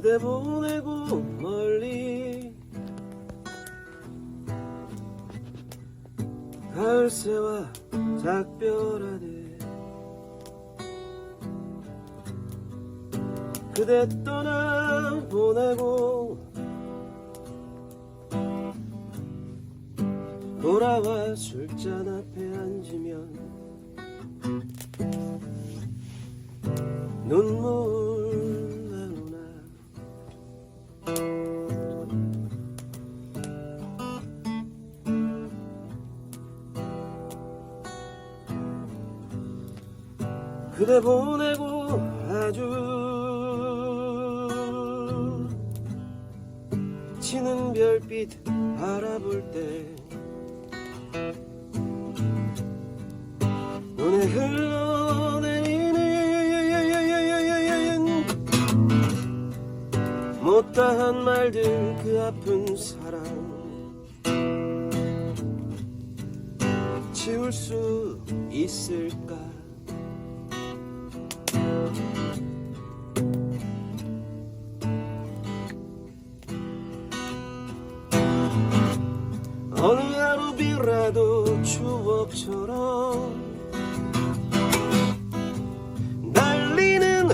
그대 보내고 멀리 가을새와 작별하네. 그대 떠나보내고 돌아와 술잔 앞에 앉으면 눈물 나오나. 그대 보내고 아주 지는 별빛 바라볼 때 눈에 흘러내리는 못다한 말들, 그 아픈 사랑 지울 수 있을까. 어느 하루 비라도 추억처럼 날리는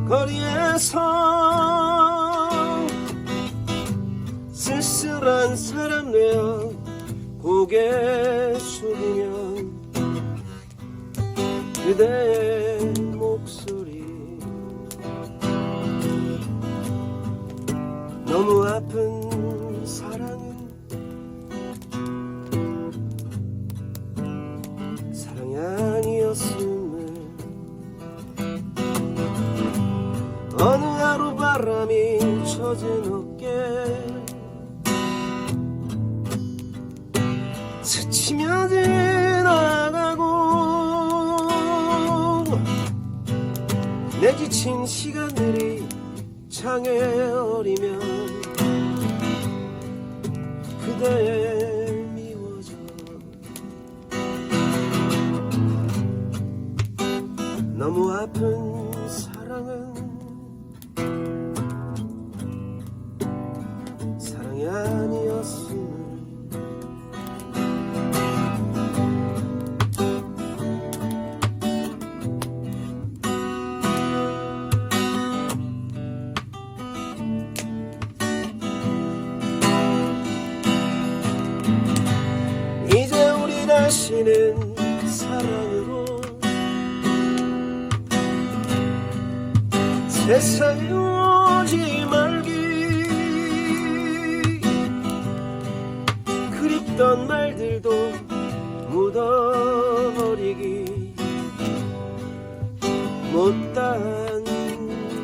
거리에서 쓸쓸한 사람 되어 고개 숙이면 그대의 목소리 너무 아픈 사랑은 사랑이 아니었음을 어느 하루 바람이 젖은 어깨 스치며 지나가고 내 지친 시간들이 창에 어리면 그대 미워져 너무 아픈 사랑은 사랑이 아니었음을 이제 우리 다시는 사랑으로 세상에 오지 말기. 그립던 말들도 묻어버리기. 못다한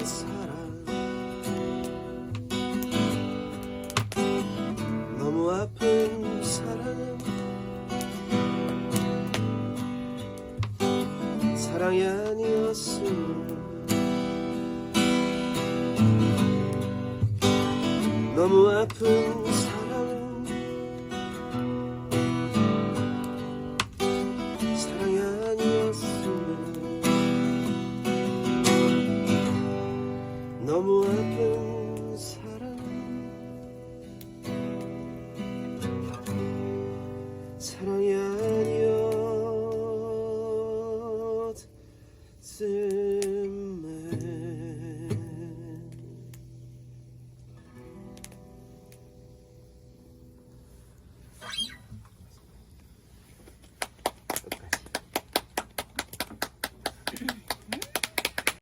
사랑 너무 아픈 사랑은 사랑이 아니었음을 너무 아픈 사랑은 사랑이 아니었음을 너무 아픈 사랑은 사랑이 아니었음을